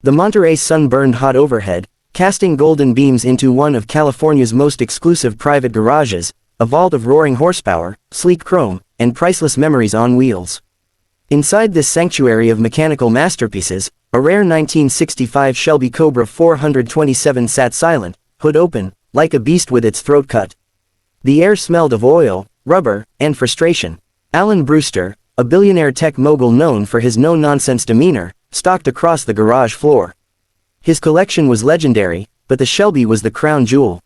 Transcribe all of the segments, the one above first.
The Monterey sun burned hot overhead, casting golden beams into one of California's most exclusive private garages, a vault of roaring horsepower, sleek chrome, and priceless memories on wheels. Inside this sanctuary of mechanical masterpieces, a rare 1965 Shelby Cobra 427 sat silent, hood open, like a beast with its throat cut. The air smelled of oil, rubber, and frustration. Alan Brewster, a billionaire tech mogul known for his no-nonsense demeanor, stalked across the garage floor. His collection was legendary, but the Shelby was the crown jewel.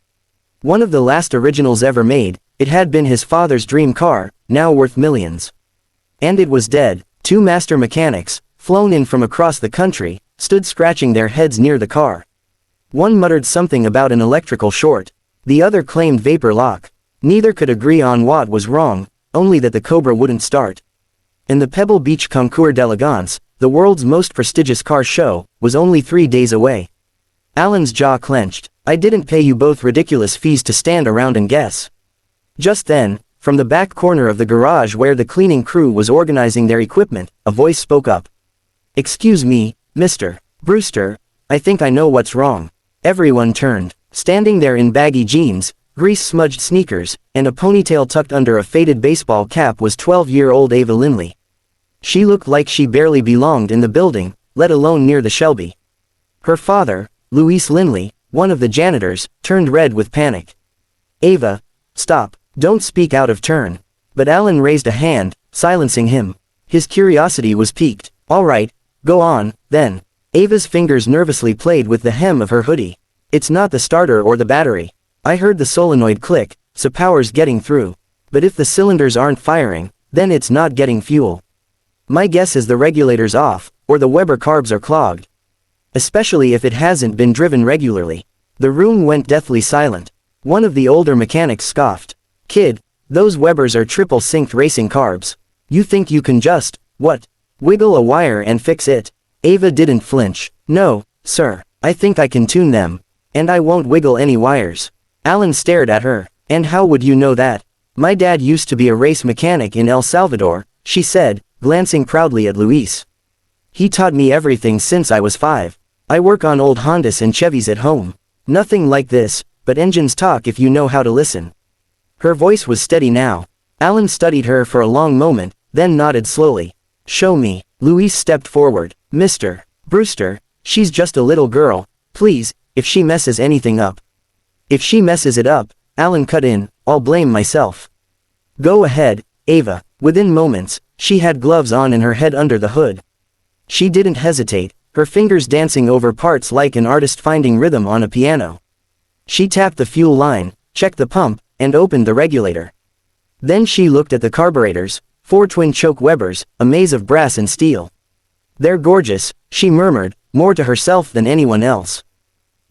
One of the last originals ever made, it had been his father's dream car, now worth millions. And it was dead. Two master mechanics, flown in from across the country, stood scratching their heads near the car. One muttered something about an electrical short. The other claimed vapor lock. Neither could agree on what was wrong, only that the Cobra wouldn't start. And the Pebble Beach Concours d'Elegance, the world's most prestigious car show, was only 3 days away. Alan's jaw clenched. I didn't pay you both ridiculous fees to stand around and guess. Just then, from the back corner of the garage where the cleaning crew was organizing their equipment, a voice spoke up. Excuse me, Mr. Brewster, I think I know what's wrong. Everyone turned. Standing there in baggy jeans, grease-smudged sneakers, and a ponytail tucked under a faded baseball cap was 12-year-old Ava Linley. She looked like she barely belonged in the building, let alone near the Shelby. Her father, Louis Linley, one of the janitors, turned red with panic. Ava, stop, don't speak out of turn. But Alan raised a hand, silencing him. His curiosity was piqued. All right, go on, then. Ava's fingers nervously played with the hem of her hoodie. It's not the starter or the battery. I heard the solenoid click, so power's getting through. But if the cylinders aren't firing, then it's not getting fuel. My guess is the regulator's off, or the Weber carbs are clogged. Especially if it hasn't been driven regularly. The room went deathly silent. One of the older mechanics scoffed. Kid, those Webers are triple-synced racing carbs. You think you can just, what? Wiggle a wire and fix it? Ava didn't flinch. No, sir, I think I can tune them. And I won't wiggle any wires. Alan stared at her. And how would you know that? My dad used to be a race mechanic in El Salvador, she said, glancing proudly at Luis. He taught me everything since I was 5. I work on old Hondas and Chevys at home. Nothing like this, but engines talk if you know how to listen. Her voice was steady now. Alan studied her for a long moment, then nodded slowly. Show me. Luis stepped forward. Mr. Brewster, she's just a little girl. Please, if she messes anything up. If she messes it up, Alan cut in, I'll blame myself. Go ahead, Ava. Within moments, she had gloves on and her head under the hood. She didn't hesitate, her fingers dancing over parts like an artist finding rhythm on a piano. She tapped the fuel line, checked the pump, and opened the regulator. Then she looked at the carburetors, 4 twin-choke Webers, a maze of brass and steel. They're gorgeous, she murmured, more to herself than anyone else.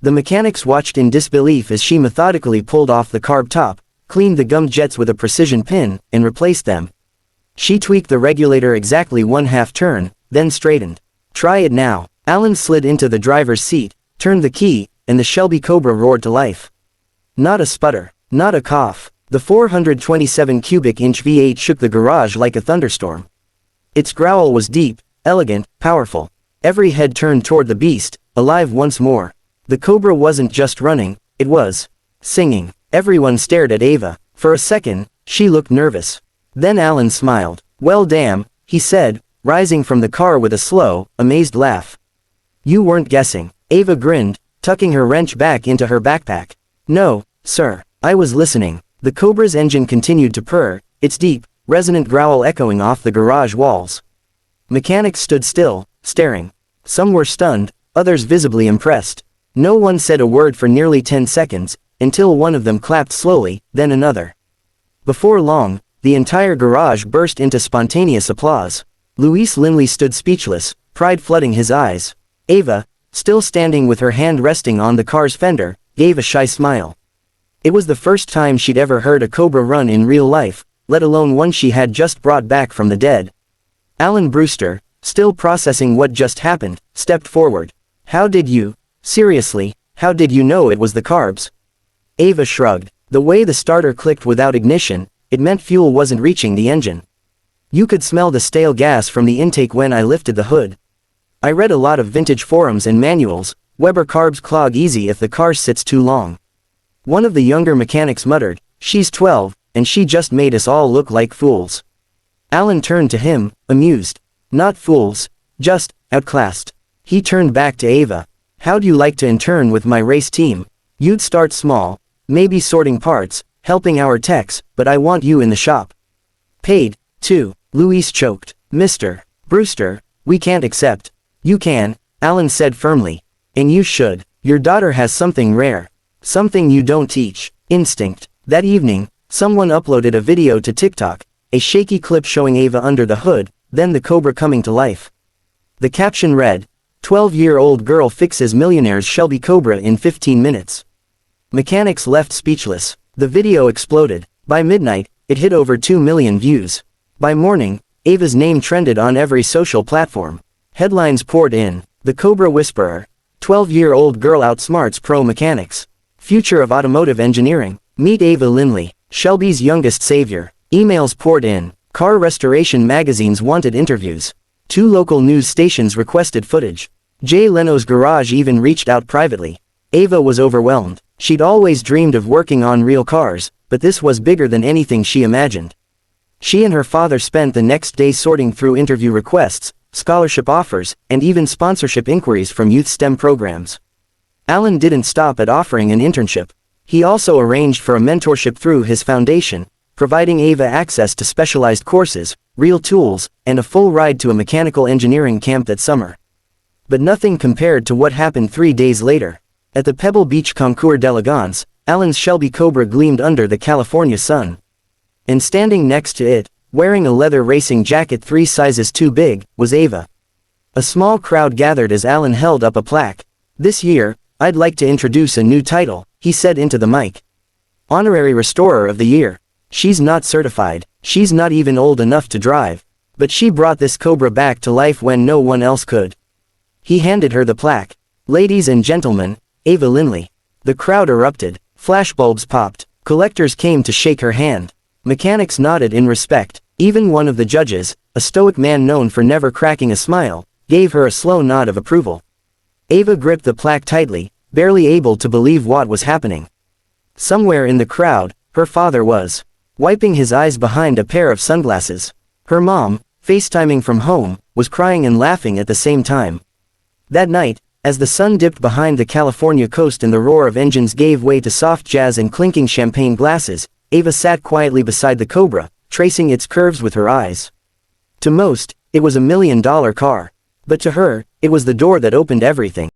The mechanics watched in disbelief as she methodically pulled off the carb top, cleaned the gummed jets with a precision pin, and replaced them. She tweaked the regulator exactly 1/2 turn, then straightened. Try it now. Alan slid into the driver's seat, turned the key, and the Shelby Cobra roared to life. Not a sputter, not a cough. The 427 cubic inch V8 shook the garage like a thunderstorm. Its growl was deep, elegant, powerful. Every head turned toward the beast, alive once more. The Cobra wasn't just running, it was singing. Everyone stared at Ava. For a second, she looked nervous. Then Alan smiled. Well damn, he said, rising from the car with a slow, amazed laugh. You weren't guessing. Ava grinned, tucking her wrench back into her backpack. No, sir, I was listening. The Cobra's engine continued to purr, its deep, resonant growl echoing off the garage walls. Mechanics stood still, staring. Some were stunned, others visibly impressed. No one said a word for nearly 10 seconds, until one of them clapped slowly, then another. Before long, the entire garage burst into spontaneous applause. Louis Linley stood speechless, pride flooding his eyes. Ava, still standing with her hand resting on the car's fender, gave a shy smile. It was the first time she'd ever heard a Cobra run in real life, let alone one she had just brought back from the dead. Alan Brewster, still processing what just happened, stepped forward. How did you, seriously, how did you know it was the carbs? Ava shrugged. The way the starter clicked without ignition, it meant fuel wasn't reaching the engine. You could smell the stale gas from the intake when I lifted the hood. I read a lot of vintage forums and manuals. Weber carbs clog easy if the car sits too long. One of the younger mechanics muttered, "She's 12, and she just made us all look like fools." Alan turned to him, amused. "Not fools, just outclassed." He turned back to Ava. "How'd you like to intern with my race team? You'd start small, maybe sorting parts, helping our techs, but I want you in the shop. Paid, too." Louise choked. "Mr. Brewster, we can't accept." "You can," Alan said firmly. "And you should. Your daughter has something rare. Something you don't teach. Instinct." That evening, someone uploaded a video to TikTok, a shaky clip showing Ava under the hood, then the Cobra coming to life. The caption read, "12-year-old girl fixes Millionaire's Shelby Cobra in 15 minutes." Mechanics left speechless. The video exploded. By midnight, it hit over 2 million views. By morning, Ava's name trended on every social platform. Headlines poured in. The Cobra Whisperer. 12-year-old girl outsmarts pro mechanics. Future of automotive engineering. Meet Ava Linley, Shelby's youngest savior. Emails poured in. Car restoration magazines wanted interviews. 2 local news stations requested footage. Jay Leno's garage even reached out privately. Ava was overwhelmed. She'd always dreamed of working on real cars, but this was bigger than anything she imagined. She and her father spent the next day sorting through interview requests, scholarship offers, and even sponsorship inquiries from youth STEM programs. Alan didn't stop at offering an internship. He also arranged for a mentorship through his foundation, providing Ava access to specialized courses, real tools, and a full ride to a mechanical engineering camp that summer. But nothing compared to what happened 3 days later. At the Pebble Beach Concours d'Elegance, Alan's Shelby Cobra gleamed under the California sun. And standing next to it, wearing a leather racing jacket 3 sizes too big, was Ava. A small crowd gathered as Alan held up a plaque. "This year, I'd like to introduce a new title," he said into the mic. "Honorary Restorer of the Year. She's not certified, she's not even old enough to drive. But she brought this Cobra back to life when no one else could." He handed her the plaque. "Ladies and gentlemen, Ava Linley." The crowd erupted. Flashbulbs popped. Collectors came to shake her hand. Mechanics nodded in respect. Even one of the judges, a stoic man known for never cracking a smile, gave her a slow nod of approval. Ava gripped the plaque tightly, barely able to believe what was happening. Somewhere in the crowd, her father was wiping his eyes behind a pair of sunglasses. Her mom, FaceTiming from home, was crying and laughing at the same time. That night, as the sun dipped behind the California coast and the roar of engines gave way to soft jazz and clinking champagne glasses, Ava sat quietly beside the Cobra, tracing its curves with her eyes. To most, it was $1 million car. But to her, it was the door that opened everything.